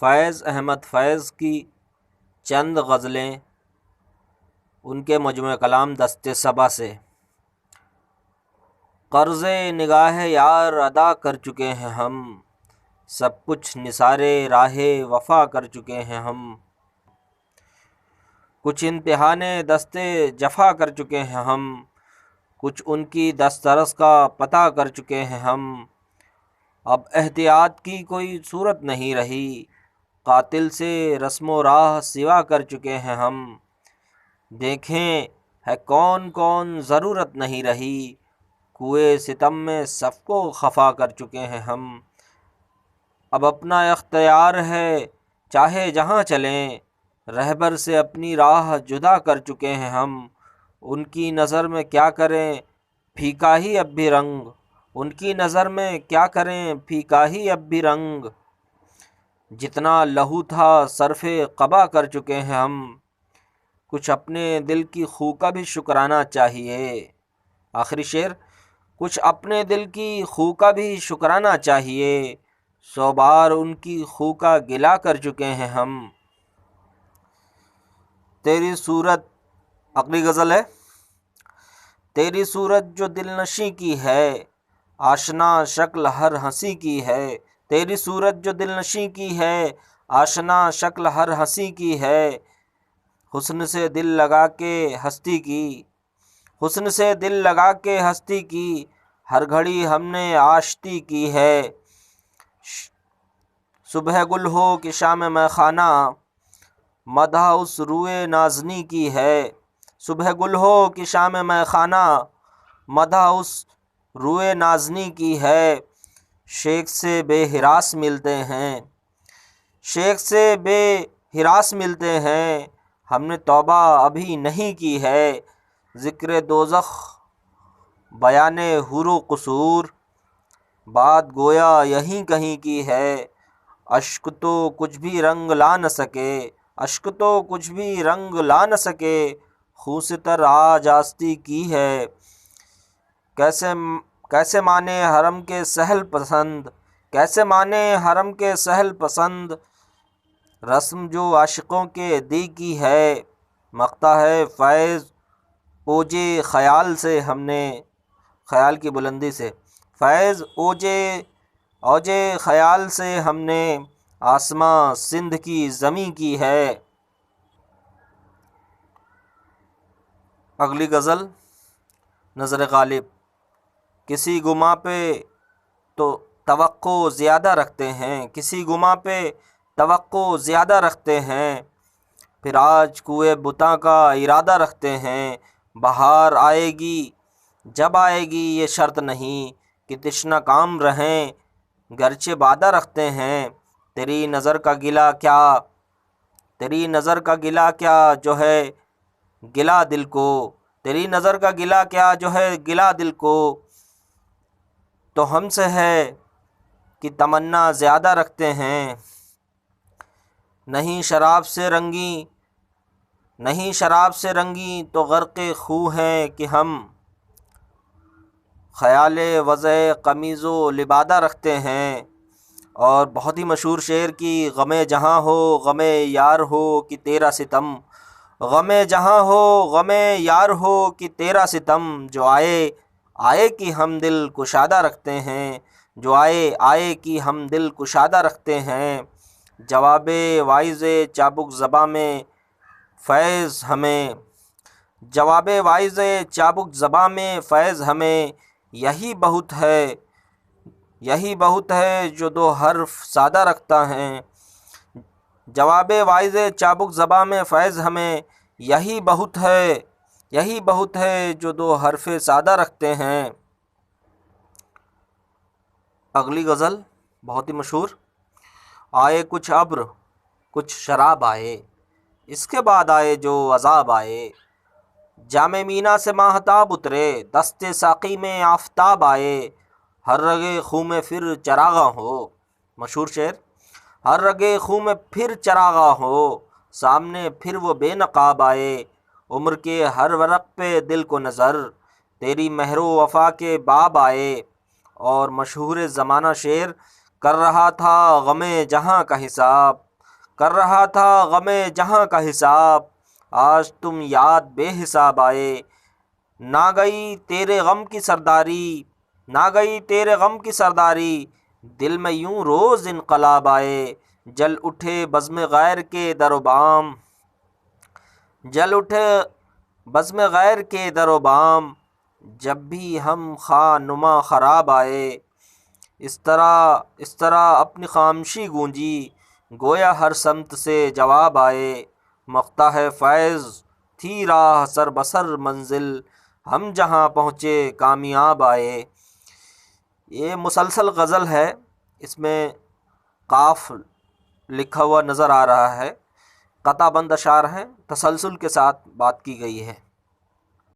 فیض احمد فیض کی چند غزلیں ان کے مجموعہ کلام دست صبا سے۔ قرض نگاہ یار ادا کر چکے ہیں ہم، سب کچھ نثار راہ وفا کر چکے ہیں ہم، کچھ امتحان دست جفا کر چکے ہیں ہم، کچھ ان کی دسترس کا پتہ کر چکے ہیں ہم، اب احتیاط کی کوئی صورت نہیں رہی، قاتل سے رسم و راہ سوا کر چکے ہیں ہم، دیکھیں ہے کون کون ضرورت نہیں رہی، کوئے ستم میں سب کو خفا کر چکے ہیں ہم، اب اپنا اختیار ہے چاہے جہاں چلیں، رہبر سے اپنی راہ جدا کر چکے ہیں ہم، ان کی نظر میں کیا کریں پھیکا ہی اب بھی رنگ، ان کی نظر میں کیا کریں پھیکا ہی اب بھی رنگ، جتنا لہو تھا صرف قبا کر چکے ہیں ہم، کچھ اپنے دل کی خو کا بھی شکرانہ چاہیے۔ آخری شعر، کچھ اپنے دل کی خو کا بھی شکرانہ چاہیے، 100 بار ان کی خو کا گلہ کر چکے ہیں ہم، تیری صورت۔ اگلی غزل ہے، تیری صورت جو دل نشیں کی ہے، آشنا شکل ہر ہنسی کی ہے، تیری صورت جو دل نشیں کی ہے، آشنا شکل ہر ہنسی کی ہے، حسن سے دل لگا کے ہستی کی، حسن سے دل لگا کے ہستی کی، ہر گھڑی ہم نے آشتی کی ہے، صبح گل ہو کہ شام میں خانہ، مدح اس روئے نازنی کی ہے، صبح گل ہو کہ شام میں خانہ، مدح اس روئے نازنی کی ہے، شیخ سے بے ہراس ملتے ہیں، شیخ سے بے ہراس ملتے ہیں، ہم نے توبہ ابھی نہیں کی ہے، ذکر دوزخ بیان حور و قصور، بات گویا یہیں کہیں کی ہے، اشک تو کچھ بھی رنگ لا نہ سکے، اشک تو کچھ بھی رنگ لا نہ سکے، خوں سے تر آج آستی کی ہے، کیسے مانے حرم کے سہل پسند، کیسے مانے حرم کے سہل پسند، رسم جو عاشقوں کے دی کی ہے، مقتا ہے فیض اوجے خیال سے ہم نے، خیال کی بلندی سے، فیض اوجے خیال سے ہم نے، آسماں سندھ کی زمیں کی ہے۔ اگلی غزل، نظر غالب۔ کسی گماں پہ تو توقع زیادہ رکھتے ہیں، کسی گماں پہ توقع زیادہ رکھتے ہیں، پھر آج کوئے بتاں کا ارادہ رکھتے ہیں، بہار آئے گی جب آئے گی یہ شرط نہیں، کہ تشنہ کام رہیں گرچہ وعدہ رکھتے ہیں، تیری نظر کا گلہ کیا، تیری نظر کا گلہ کیا جو ہے گلہ دل کو، تیری نظر کا گلہ کیا جو ہے گلہ دل کو، تو ہم سے ہے کہ تمنا زیادہ رکھتے ہیں، نہیں شراب سے رنگی، نہیں شراب سے رنگی تو غرق خو ہیں کہ ہم، خیال وضع قمیض و لبادہ رکھتے ہیں۔ اور بہت ہی مشہور شعر کی، غم جہاں ہو غم یار ہو کہ تیرا ستم، غم جہاں ہو غم یار ہو کہ تیرا ستم، جو آئے آئے کہ ہم دل کشادہ رکھتے ہیں، جو آئے آئے کہ ہم دل کشادہ رکھتے ہیں، جواب واعظ چابک زباں میں فیض ہمیں، جواب واعظ چابک زباں میں فیض ہمیں، یہی بہت ہے، یہی بہت ہے جو دو حرف سادہ رکھتا ہے، جواب واعظ چابک زباں میں فیض ہمیں، یہی بہت ہے، یہی بہت ہے جو دو حرف سادہ رکھتے ہیں۔ اگلی غزل بہت ہی مشہور، آئے کچھ ابر کچھ شراب آئے، اس کے بعد آئے جو عذاب آئے، جام مینا سے ماہتاب اترے، دست ساقی میں آفتاب آئے، ہر رگے خوں میں پھر چراغاں ہو، مشہور شعر، ہر رگے خوں میں پھر چراغاں ہو، سامنے پھر وہ بے نقاب آئے، عمر کے ہر ورق پہ دل کو نظر، تیری مہر و وفا کے باب آئے، اور مشہور زمانہ شعر، کر رہا تھا غم جہاں کا حساب، کر رہا تھا غم جہاں کا حساب، آج تم یاد بے حساب آئے، نہ گئی تیرے غم کی سرداری، نہ گئی تیرے غم کی سرداری، دل میں یوں روز انقلاب آئے، جل اٹھے بزم غیر کے در و بام، جل اٹھے بزم غیر کے در و بام، جب بھی ہم خواہ نما خراب آئے، اس طرح اپنی خاموشی گونجی، گویا ہر سمت سے جواب آئے، مفتاح فیض تھی راہ سر بسر منزل، ہم جہاں پہنچے کامیاب آئے۔ یہ مسلسل غزل ہے، اس میں قاف لکھا ہوا نظر آ رہا ہے، قطع بند اشعار ہیں، تسلسل کے ساتھ بات کی گئی ہے۔